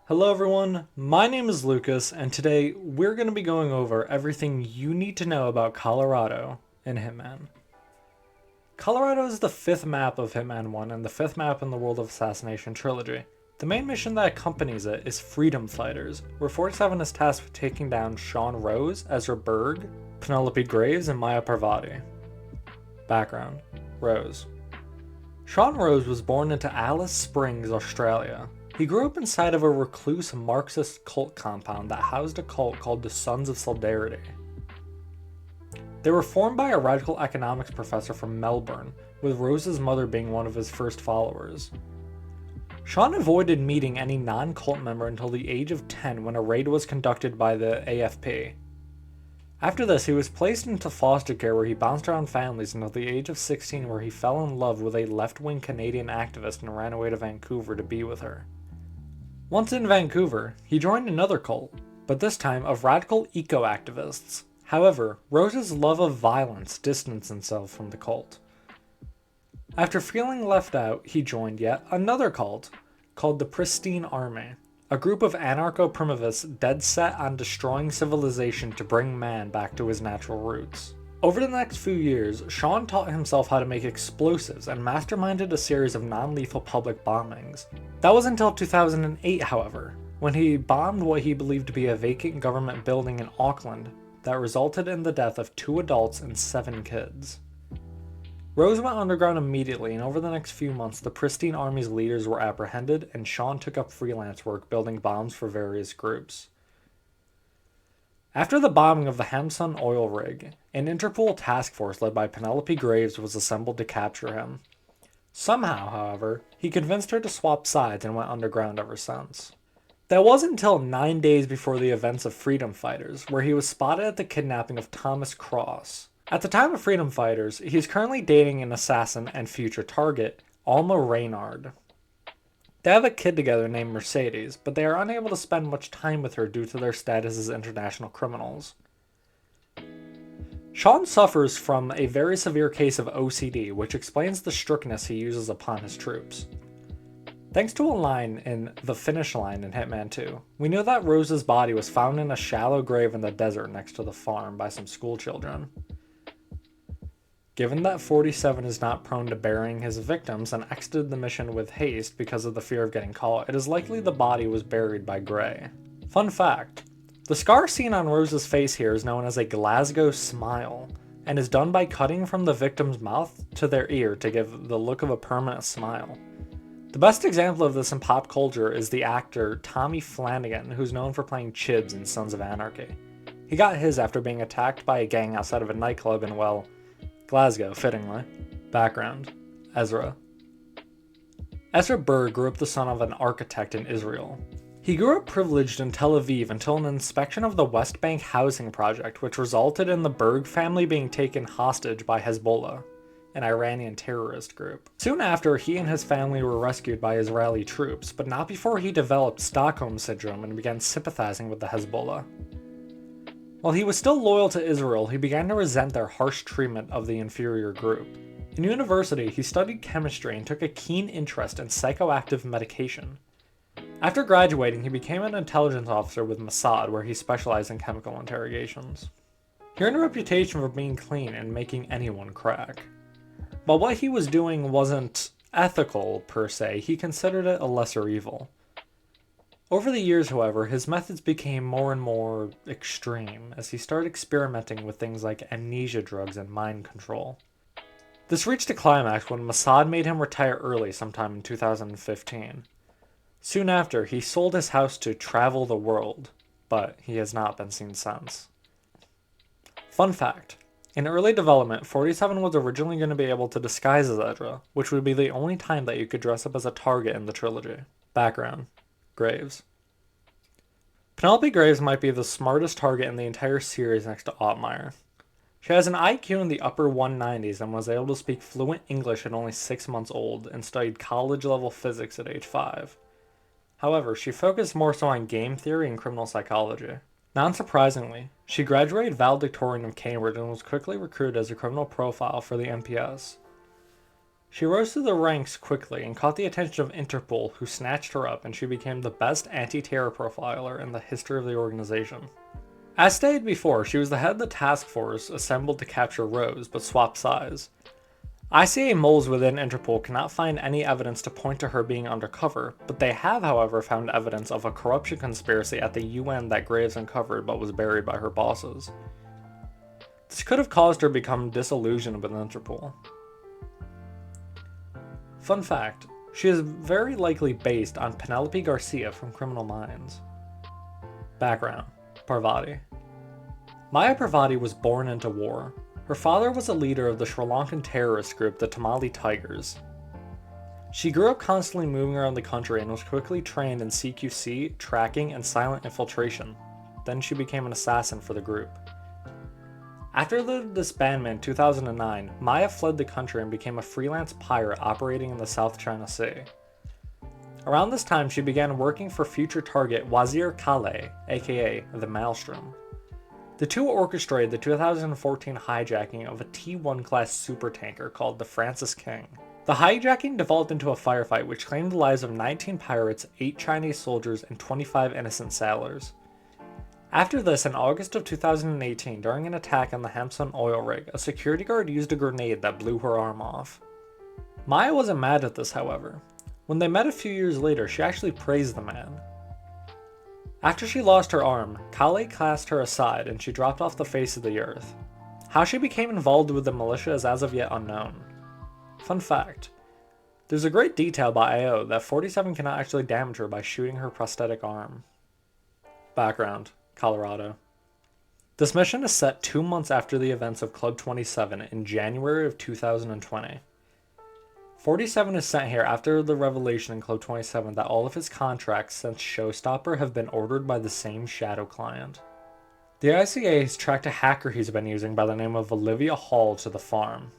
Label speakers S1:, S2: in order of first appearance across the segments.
S1: Hello everyone, my name is Lucas, and today we're going to be going over everything you need to know about Colorado in Hitman. Colorado is the fifth map of Hitman 1 and the fifth map in the World of Assassination trilogy. The main mission that accompanies it is Freedom Fighters, where 47 is tasked with taking down Sean Rose, EZRA Berg, Penelope Graves, and Maya Parvati. Background: Rose. Sean Rose was born into Alice Springs, Australia. He grew up inside of a recluse Marxist cult compound that housed a cult called the Sons of Solidarity. They were formed by a radical economics professor from Melbourne, with Rose's mother being one of his first followers. Sean avoided meeting any non-cult member until the age of 10 when a raid was conducted by the AFP. After this, he was placed into foster care where he bounced around families until the age of 16, where he fell in love with a left-wing Canadian activist and ran away to Vancouver to be with her. Once in Vancouver, he joined another cult, but this time of radical eco-activists. However, Rose's love of violence distanced himself from the cult. After feeling left out, he joined yet another cult, called the Pristine Army, a group of anarcho-primitivists dead set on destroying civilization to bring man back to his natural roots. Over the next few years, Sean taught himself how to make explosives and masterminded a series of non-lethal public bombings. That was until 2008, however, when he bombed what he believed to be a vacant government building in Auckland that resulted in the death of 2 adults and 7 kids. Rose went underground immediately, and over the next few months, the Pristine Army's leaders were apprehended, and Sean took up freelance work building bombs for various groups. After the bombing of the Hamsun oil rig, an Interpol task force led by Penelope Graves was assembled to capture him. Somehow, however, he convinced her to swap sides and went underground ever since. That wasn't until 9 days before the events of Freedom Fighters, where he was spotted at the kidnapping of Thomas Cross. At the time of Freedom Fighters, he is currently dating an assassin and future target, Alma Reynard. They have a kid together named Mercedes, but they are unable to spend much time with her due to their status as international criminals. Sean suffers from a very severe case of OCD, which explains the strictness he uses upon his troops. Thanks to a line in The Finish Line in Hitman 2, we know that Rose's body was found in a shallow grave in the desert next to the farm by some schoolchildren. Given that 47 is not prone to burying his victims and exited the mission with haste because of the fear of getting caught, it is likely the body was buried by Gray. Fun fact: the scar seen on Rose's face here is known as a Glasgow smile, and is done by cutting from the victim's mouth to their ear to give the look of a permanent smile. The best example of this in pop culture is the actor Tommy Flanagan, who's known for playing Chibs in Sons of Anarchy. He got his after being attacked by a gang outside of a nightclub in, well, Glasgow, fittingly. Background: EZRA. EZRA Berg grew up the son of an architect in Israel. He grew up privileged in Tel Aviv until an inspection of the West Bank housing project, which resulted in the Berg family being taken hostage by Hezbollah, an Iranian terrorist group. Soon after, he and his family were rescued by Israeli troops, but not before he developed Stockholm Syndrome and began sympathizing with the Hezbollah. While he was still loyal to Israel, he began to resent their harsh treatment of the inferior group. In university, he studied chemistry and took a keen interest in psychoactive medication. After graduating, he became an intelligence officer with Mossad, where he specialized in chemical interrogations. He earned a reputation for being clean and making anyone crack. While what he was doing wasn't ethical per se, he considered it a lesser evil. Over the years, however, his methods became more and more extreme as he started experimenting with things like amnesia drugs and mind control. This reached a climax when Mossad made him retire early sometime in 2015. Soon after, he sold his house to travel the world, but he has not been seen since. Fun fact: in early development, 47 was originally going to be able to disguise as EZRA, which would be the only time that you could dress up as a target in the trilogy. Background: Graves. Penelope Graves might be the smartest target in the entire series next to Ottmeyer. She has an IQ in the upper 190s and was able to speak fluent English at only 6 months old and studied college-level physics at age 5. However, she focused more so on game theory and criminal psychology. Non-surprisingly, she graduated valedictorian of Cambridge and was quickly recruited as a criminal profile for the NPCS. She rose through the ranks quickly and caught the attention of Interpol, who snatched her up, and she became the best anti-terror profiler in the history of the organization. As stated before, she was the head of the task force assembled to capture Rose, but swapped sides. ICA moles within Interpol cannot find any evidence to point to her being undercover, but they have, however, found evidence of a corruption conspiracy at the UN that Graves uncovered but was buried by her bosses. This could have caused her to become disillusioned with Interpol. Fun fact, she is very likely based on Penelope Garcia from Criminal Minds. Background: Parvati. Maya Parvati was born into war. Her father was a leader of the Sri Lankan terrorist group the Tamale Tigers. She grew up constantly moving around the country and was quickly trained in CQC, tracking, and silent infiltration. Then she became an assassin for the group. After the disbandment in 2009, Maya fled the country and became a freelance pirate operating in the South China Sea. Around this time, she began working for future target Wazir Kale, aka the Maelstrom. The two orchestrated the 2014 hijacking of a T-1 class supertanker called the Francis King. The hijacking devolved into a firefight which claimed the lives of 19 pirates, 8 Chinese soldiers, and 25 innocent sailors. After this, in August of 2018, during an attack on the Hamsun oil rig, a security guard used a grenade that blew her arm off. Maya wasn't mad at this, however. When they met a few years later, she actually praised the man. After she lost her arm, Kale cast her aside and she dropped off the face of the earth. How she became involved with the militia is as of yet unknown. Fun fact, there's a great detail by AO that 47 cannot actually damage her by shooting her prosthetic arm. Background: Colorado. This mission is set 2 months after the events of Club 27 in January of 2020. 47 is sent here after the revelation in Club 27 that all of his contracts since Showstopper have been ordered by the same shadow client. The ICA has tracked a hacker he's been using by the name of Olivia Hall to the farm.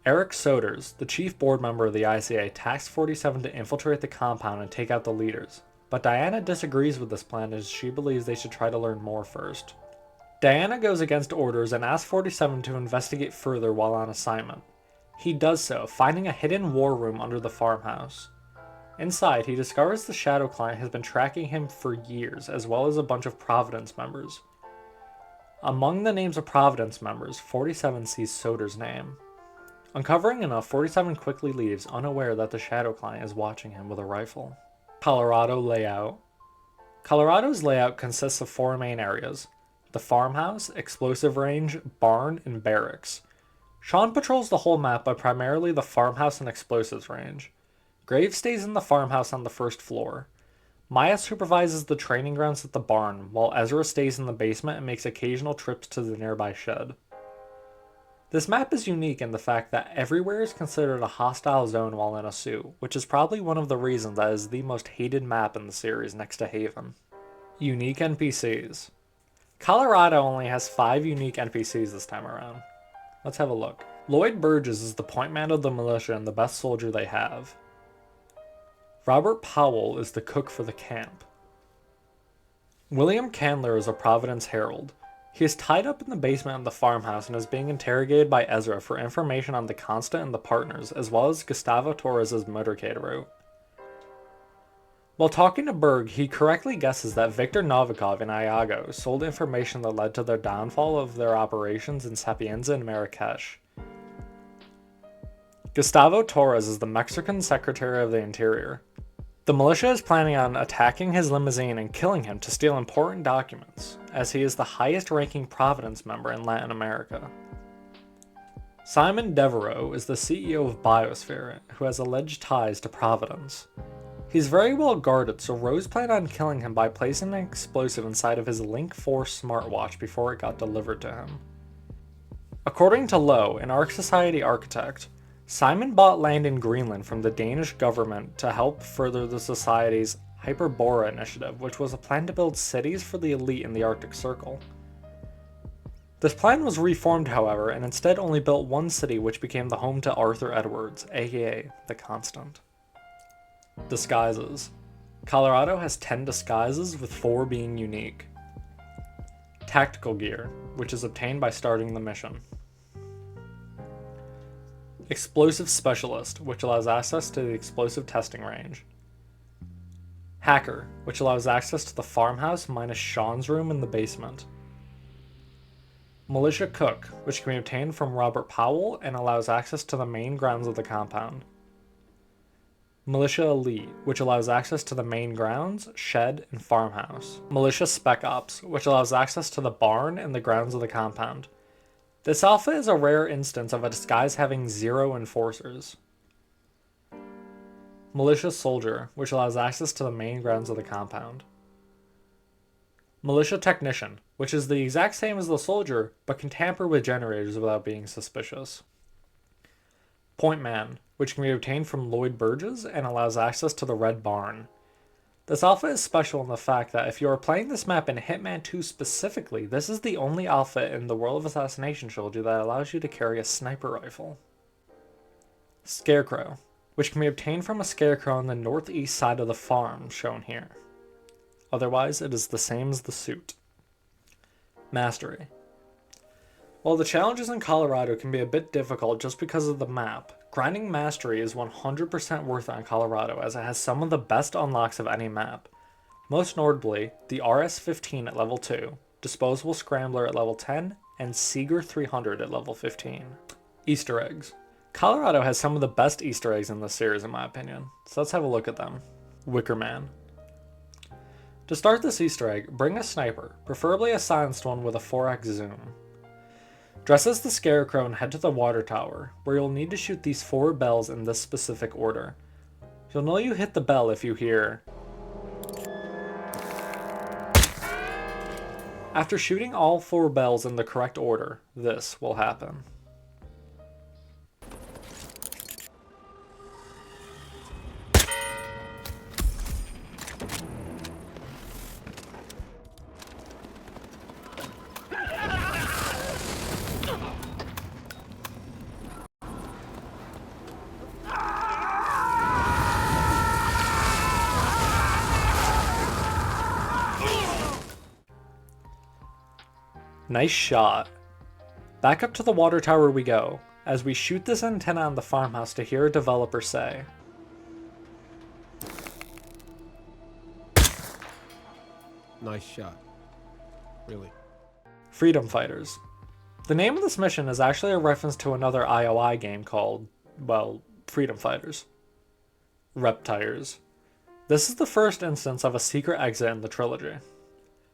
S1: Eric Soders, the chief board member of the ICA, tasked 47 to infiltrate the compound and take out the leaders. But Diana disagrees with this plan as she believes they should try to learn more first. Diana goes against orders and asks 47 to investigate further while on assignment. He does so, finding a hidden war room under the farmhouse. Inside, he discovers the shadow client has been tracking him for years, as well as a bunch of Providence members. Among the names of Providence members, 47 sees Soder's name. Uncovering enough, 47 quickly leaves, unaware that the shadow client is watching him with a rifle. Colorado layout. Colorado's layout consists of 4 main areas: the farmhouse, explosive range, barn, and barracks. Sean patrols the whole map, but primarily the farmhouse and explosives range. Graves stays in the farmhouse on the first floor. Maya supervises the training grounds at the barn, while Ezra stays in the basement and makes occasional trips to the nearby shed. This map is unique in the fact that everywhere is considered a hostile zone while in a suit, which is probably one of the reasons that it is the most hated map in the series next to Haven. Unique NPCs. Colorado only has 5 unique NPCs this time around. Let's have a look. Lloyd Burgess is the point man of the militia and the best soldier they have. Robert Powell is the cook for the camp. William Candler is a Providence Herald. He is tied up in the basement of the farmhouse and is being interrogated by Ezra for information on the Constant and the Partners, as well as Gustavo Torres' motorcade route. While talking to Berg, he correctly guesses that Viktor Novikov and Iago sold information that led to their downfall of their operations in Sapienza and Marrakesh. Gustavo Torres is the Mexican Secretary of the Interior. The militia is planning on attacking his limousine and killing him to steal important documents, as he is the highest-ranking Providence member in Latin America. Simon Devereaux is the CEO of Biosphere, who has alleged ties to Providence. He's very well guarded, so Rose planned on killing him by placing an explosive inside of his Link 4 smartwatch before it got delivered to him. According to Lowe, an Ark Society architect, Simon bought land in Greenland from the Danish government to help further the Society's Hyperbora initiative, which was a plan to build cities for the elite in the Arctic Circle. This plan was reformed, however, and instead only built one city, which became the home to Arthur Edwards, aka the Constant. Disguises. Colorado has 10 disguises, with 4 being unique. Tactical gear, which is obtained by starting the mission. Explosive Specialist, which allows access to the explosive testing range. Hacker, which allows access to the farmhouse minus Sean's room in the basement. Militia Cook, which can be obtained from Robert Powell and allows access to the main grounds of the compound. Militia Elite, which allows access to the main grounds, shed, and farmhouse. Militia Spec Ops, which allows access to the barn and the grounds of the compound. This alpha is a rare instance of a disguise having 0 enforcers. Militia Soldier, which allows access to the main grounds of the compound. Militia Technician, which is the exact same as the soldier, but can tamper with generators without being suspicious. Point Man, which can be obtained from Lloyd Burgess and allows access to the Red Barn. This alpha is special in the fact that if you are playing this map in Hitman 2 specifically, this is the only alpha in the World of Assassination trilogy that allows you to carry a sniper rifle. Scarecrow, which can be obtained from a scarecrow on the northeast side of the farm, shown here. Otherwise, it is the same as the suit. Mastery. While the challenges in Colorado can be a bit difficult just because of the map, grinding Mastery is 100% worth it in Colorado as it has some of the best unlocks of any map. Most notably, the RS-15 at level 2, Disposable Scrambler at level 10, and Seeger 300 at level 15. Easter eggs. Colorado has some of the best Easter eggs in this series in my opinion, so let's have a look at them. Wicker Man. To start this Easter egg, bring a sniper, preferably a silenced one with a 4x zoom. Dress as the Scarecrow and head to the water tower, where you'll need to shoot these 4 bells in this specific order. You'll know you hit the bell if you hear. After shooting all 4 bells in the correct order, this will happen. Nice shot. Back up to the water tower we go, as we shoot this antenna on the farmhouse to hear a developer say.
S2: Nice shot. Really.
S1: Freedom Fighters. The name of this mission is actually a reference to another IOI game called, well, Freedom Fighters. Reptires. This is the first instance of a secret exit in the trilogy.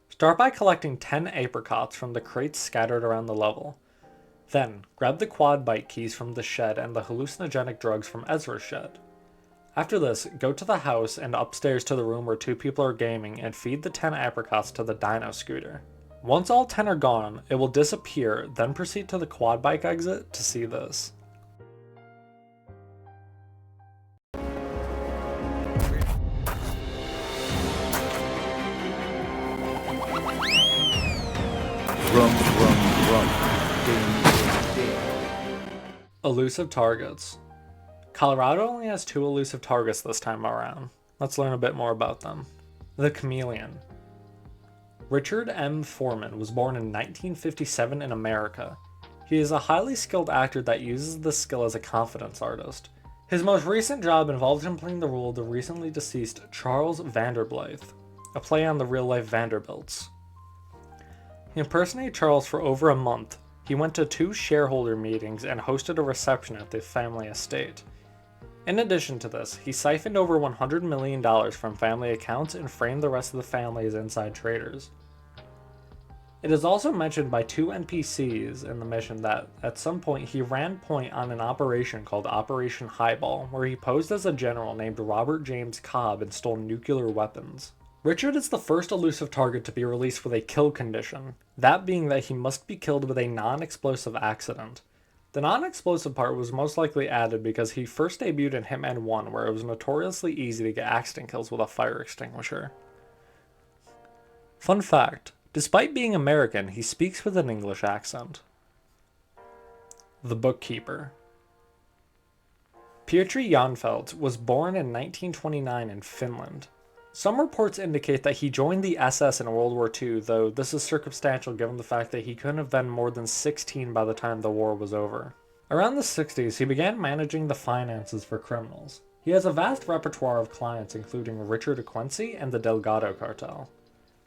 S1: Start by collecting 10 apricots from the crates scattered around the level. Then, grab the quad bite keys from the shed and the hallucinogenic drugs from EZRA's shed. After this, go to the house and upstairs to the room where 2 people are gaming and feed the 10 apricots to the dino scooter. Once all 10 are gone, it will disappear, then proceed to the quad bike exit to see this. Elusive targets. Colorado only has 2 elusive targets this time around. Let's learn a bit more about them. The Chameleon. Richard M. Foreman was born in 1957 in America. He is a highly skilled actor that uses this skill as a confidence artist. His most recent job involved him playing the role of the recently deceased Charles Vanderblythe, a play on the real-life Vanderbilts. He impersonated Charles for over a month. He went to 2 shareholder meetings and hosted a reception at the family estate. In addition to this, he siphoned over $100 million from family accounts and framed the rest of the family as inside traders. It is also mentioned by 2 NPCs in the mission that, at some point, he ran point on an operation called Operation Highball, where he posed as a general named Robert James Cobb and stole nuclear weapons. Richard is the first elusive target to be released with a kill condition, that being that he must be killed with a non-explosive accident. The non-explosive part was most likely added because he first debuted in Hitman 1, where it was notoriously easy to get accident kills with a fire extinguisher. Fun fact, despite being American, he speaks with an English accent. The Bookkeeper. Pietri Janfeldt was born in 1929 in Finland. Some reports indicate that he joined the SS in World War II, though this is circumstantial given the fact that he couldn't have been more than 16 by the time the war was over. Around the 60s, he began managing the finances for criminals. He has a vast repertoire of clients including Richard Quincy and the Delgado cartel.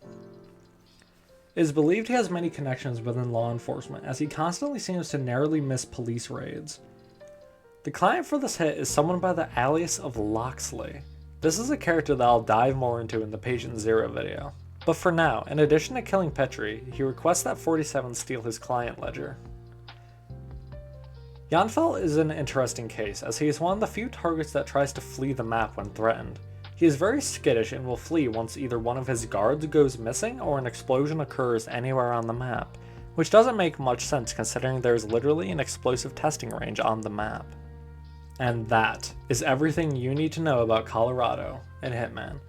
S1: It is believed he has many connections within law enforcement, as he constantly seems to narrowly miss police raids. The client for this hit is someone by the alias of Loxley. This is a character that I'll dive more into in the Patient Zero video. But for now, in addition to killing Petrie, he requests that 47 steal his client ledger. Janfelt is an interesting case, as he is one of the few targets that tries to flee the map when threatened. He is very skittish and will flee once either one of his guards goes missing or an explosion occurs anywhere on the map, which doesn't make much sense considering there is literally an explosive testing range on the map. And that is everything you need to know about Colorado and Hitman.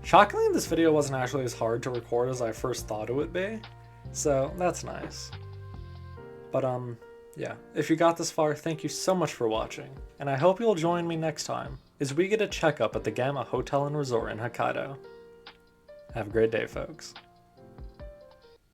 S1: Shockingly, this video wasn't actually as hard to record as I first thought it would be, so that's nice. But yeah, if you got this far, thank you so much for watching, and I hope you'll join me next time as we get a checkup at the Gamma Hotel and Resort in Hokkaido. Have a great day, folks.